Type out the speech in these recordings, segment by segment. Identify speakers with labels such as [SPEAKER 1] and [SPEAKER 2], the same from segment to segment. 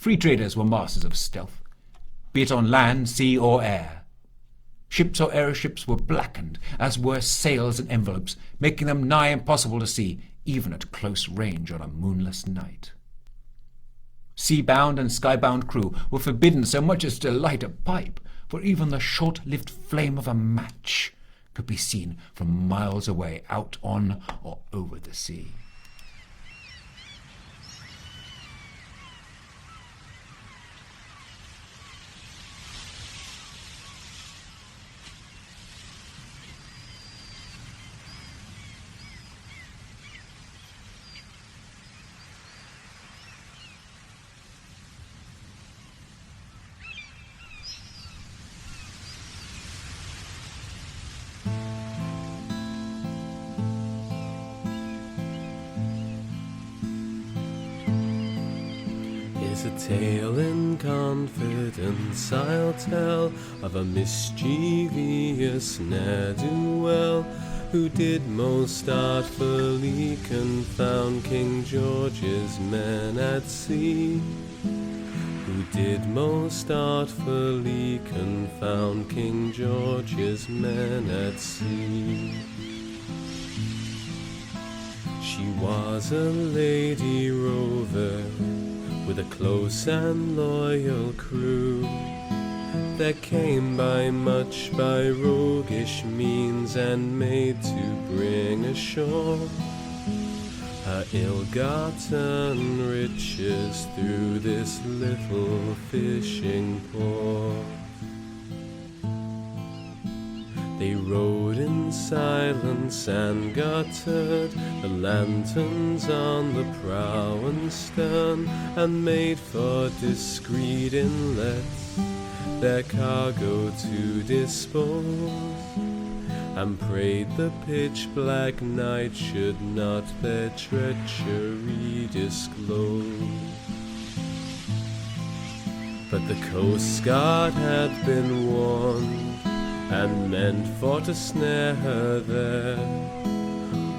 [SPEAKER 1] Free traders were masters of stealth, be it on land, sea, or air. Ships or airships were blackened, as were sails and envelopes, making them nigh impossible to see, even at close range on a moonless night. Sea-bound and sky-bound crew were forbidden so much as to light a pipe, for even the short-lived flame of a match could be seen from miles away out on or over the sea.
[SPEAKER 2] A tale in confidence I'll tell of a mischievous ne'er-do-well who did most artfully confound King George's men at sea. Who did most artfully confound King George's men at sea. She was a lady rover with a close and loyal crew that came by much by roguish means and made to bring ashore her ill-gotten riches through this little fishing port. They rode in silence and guttered the lanterns on the prow and stern, and made for discreet inlets their cargo to dispose, and prayed the pitch-black night should not their treachery disclose. But the Coast Guard had been warned, and meant for to snare her there,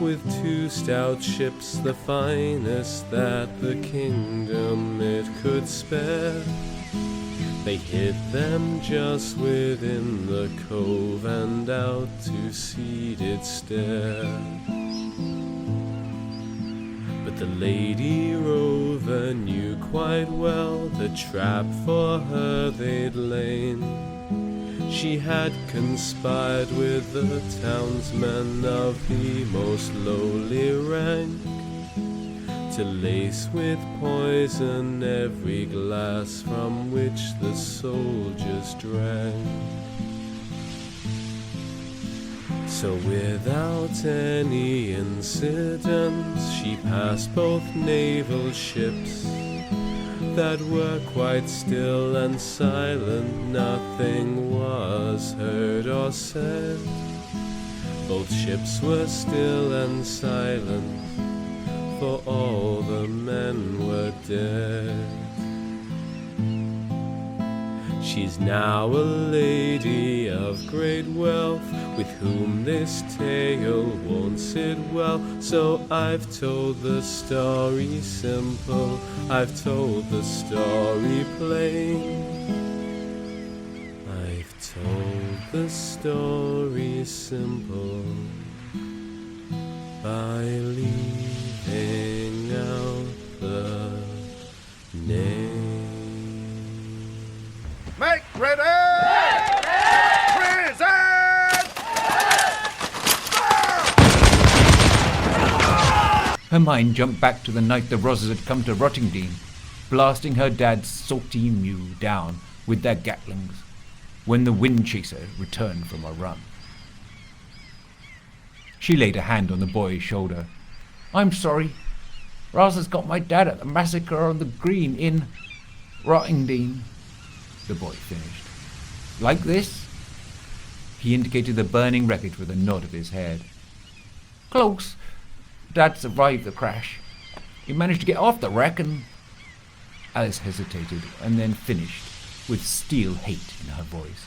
[SPEAKER 2] with 2 stout ships, the finest that the kingdom it could spare. They hid them just within the cove, and out to sea did stare. But the Lady Rover knew quite well the trap for her they'd lain. She had conspired with the townsmen of the most lowly rank to lace with poison every glass from which the soldiers drank. So without any incident she passed both naval ships that were quite still and silent, nothing was heard or said. Both ships were still and silent, for all the men were dead. She's now a lady of great wealth, with whom this tale won't sit well. So I've told the story simple, I've told the story plain. I've told the story simple by leaving out the name.
[SPEAKER 3] Make ready! Present!
[SPEAKER 1] Her mind jumped back to the night the Rosses had come to Rottingdean, blasting her dad's salty mew down with their gatlings, when the wind chaser returned from a run. She laid a hand on the boy's shoulder. "I'm sorry. Rosses got my dad at the massacre on the green in Rottingdean," the boy finished. "Like this?" He indicated the burning wreckage with a nod of his head. "Close. Dad survived the crash. He managed to get off the wreck and—" Alice hesitated and then finished, with steel hate in her voice.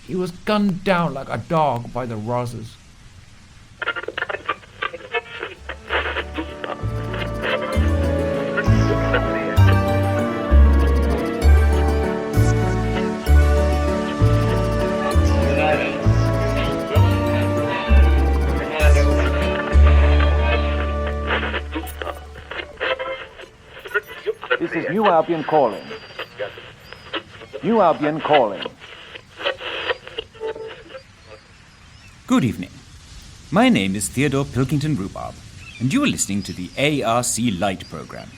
[SPEAKER 1] "He was gunned down like a dog by the Rosses."
[SPEAKER 4] This is New Albion calling. New Albion calling.
[SPEAKER 5] Good evening. My name is Theodore Pilkington Rhubarb, and you are listening to the ARC Light program.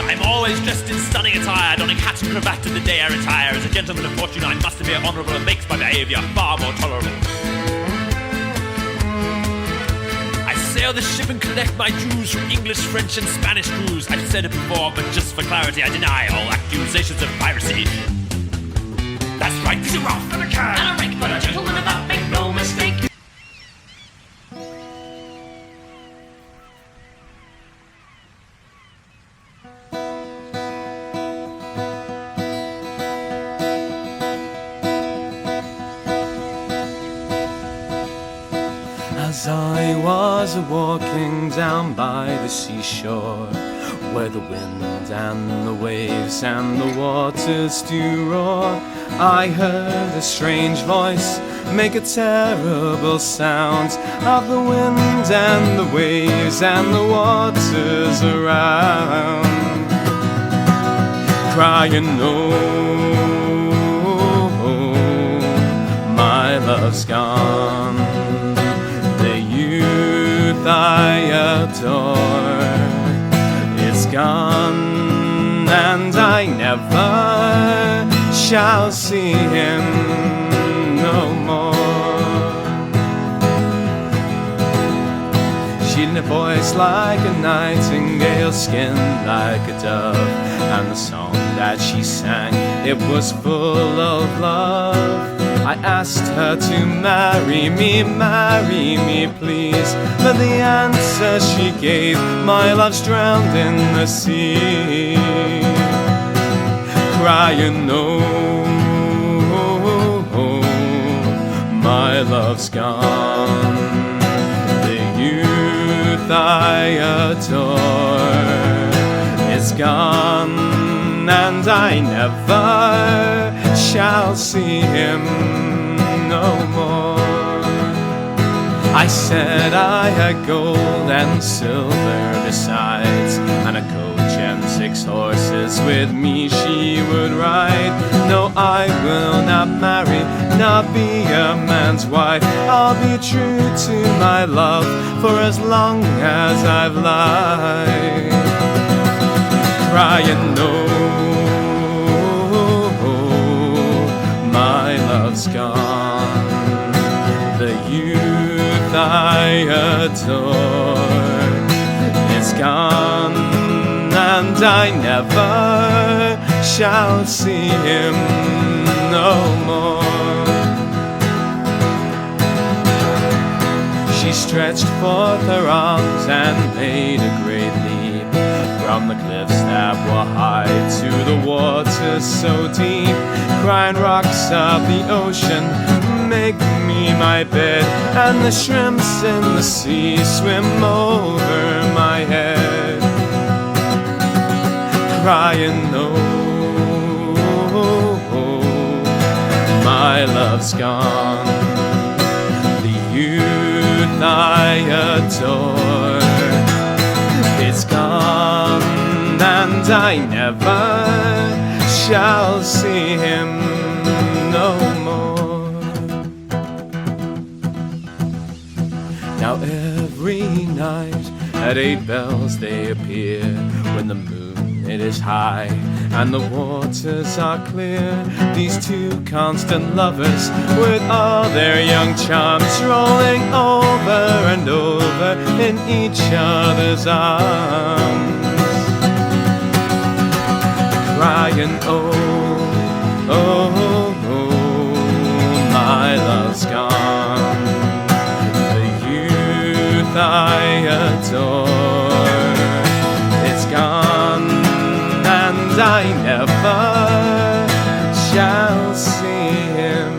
[SPEAKER 6] I'm always dressed in stunning attire, donning hat and cravat the day I retire. As a gentleman of fortune, I must appear honourable and makes my behaviour far more tolerable. I sail the ship and collect my dues from English, French and Spanish crews. I've said it before, but just for clarity, I deny all accusations of piracy. That's right, these are off and a can and a rake, but a gentleman of that, make no mistake.
[SPEAKER 2] As I was walking down by the seashore, where the wind and the waves and the waters do roar, I heard a strange voice make a terrible sound of the wind and the waves and the waters around, crying, "Oh, my love's gone. The youth I adore is gone, and I never shall see him no more." She had a voice like a nightingale, skin like a dove, and the song that she sang, it was full of love. I asked her to marry me please, but the answer she gave, "My love's drowned in the sea," crying, "Oh, my love's gone. The youth I adore is gone, and I never shall see him no more." I said I had gold and silver besides, and a coach and 6 horses with me she would ride. "No, I will not marry, not be a man's wife. I'll be true to my love for as long as I've lied," crying, "No, my love's gone. The youth I adore is gone, and I never shall see him no more." She stretched forth her arms and made a great leap from the cliffs that were high to the waters so deep, crying, "Rocks of the ocean, make me my bed, and the shrimps in the sea swim over my head," crying, "Oh, my love's gone. The youth I adore is gone, and I never shall see him no more." Now every night at 8 bells they appear, when the moon it is high and the waters are clear. These two constant lovers, with all their young charms, rolling over and over in each other's arms, crying, "Oh, my love's gone. The youth I adore is gone, and I never shall see him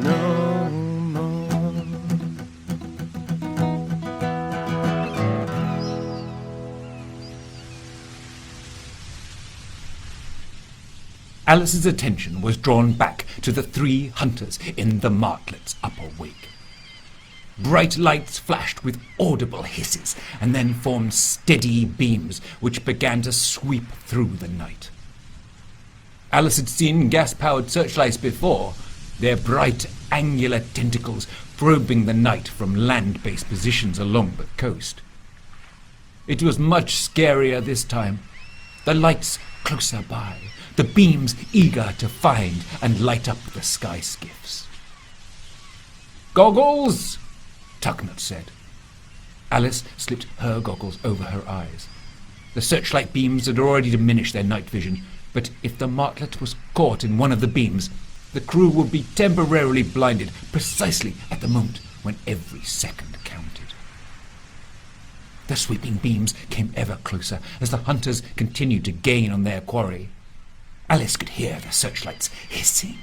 [SPEAKER 2] no more."
[SPEAKER 1] Alice's attention was drawn back to the 3 hunters in the martlet's upper wake. Bright lights flashed with audible hisses, and then formed steady beams which began to sweep through the night. Alice had seen gas-powered searchlights before, their bright, angular tentacles probing the night from land-based positions along the coast. It was much scarier this time. The lights closer by, the beams eager to find and light up the sky skiffs. "Goggles!" Tucknut said. Alice slipped her goggles over her eyes. The searchlight beams had already diminished their night vision, but if the martlet was caught in one of the beams, the crew would be temporarily blinded precisely at the moment when every second counted. The sweeping beams came ever closer as the hunters continued to gain on their quarry. Alice could hear the searchlights hissing.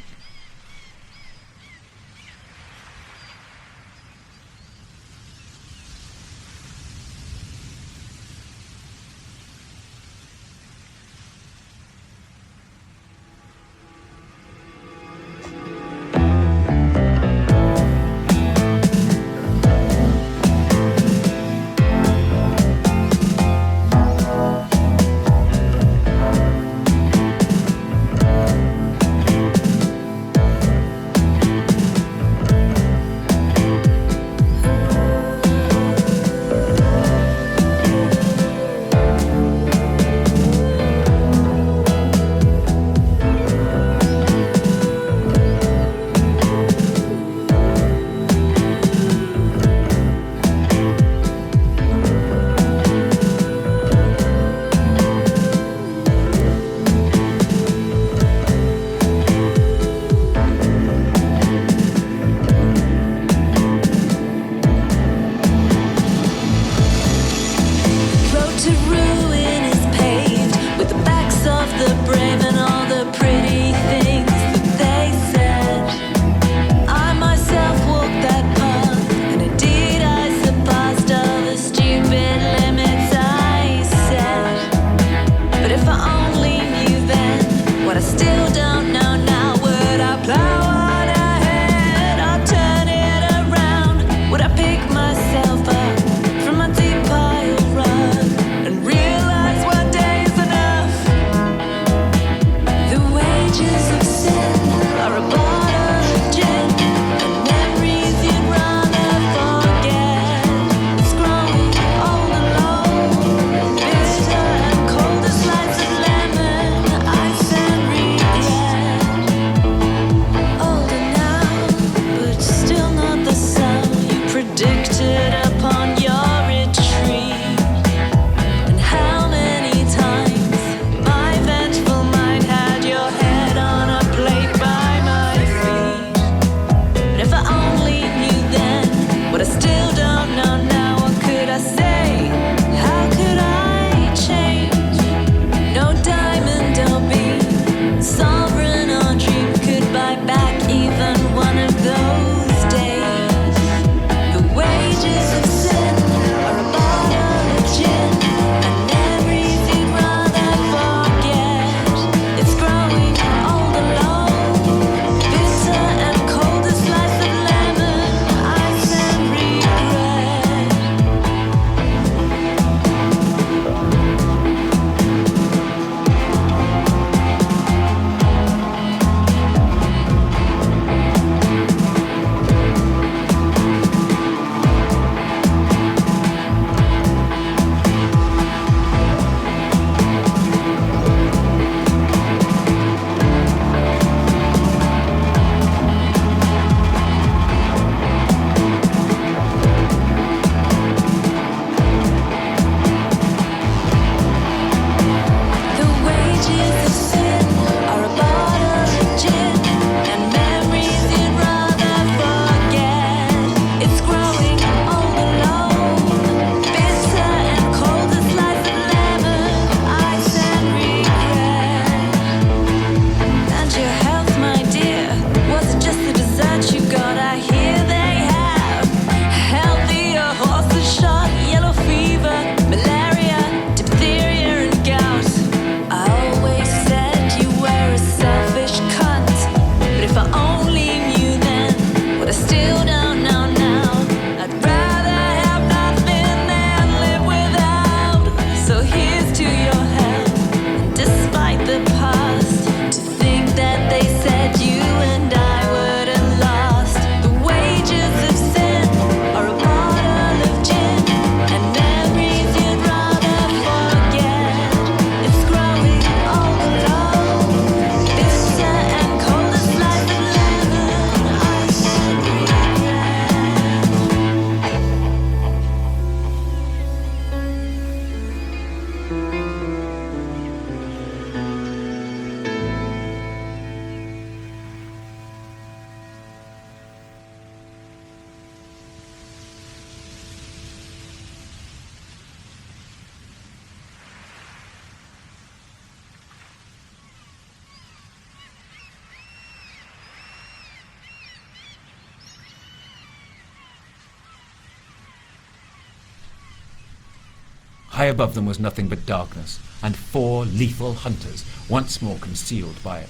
[SPEAKER 1] High above them was nothing but darkness, and 4 lethal hunters once more concealed by it.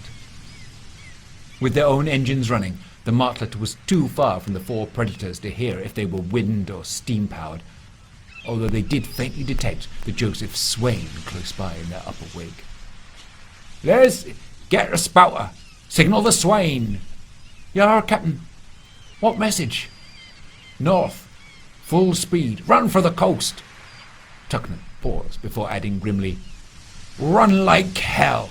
[SPEAKER 1] With their own engines running, the Martlet was too far from the 4 predators to hear if they were wind or steam-powered, although they did faintly detect the Joseph Swain close by in their upper wake. "There's... Get a spouter! Signal the Swain!" "Yar, Captain. What message?" "North. Full speed. Run for the coast." Tucknut paused before adding grimly, "Run like hell!"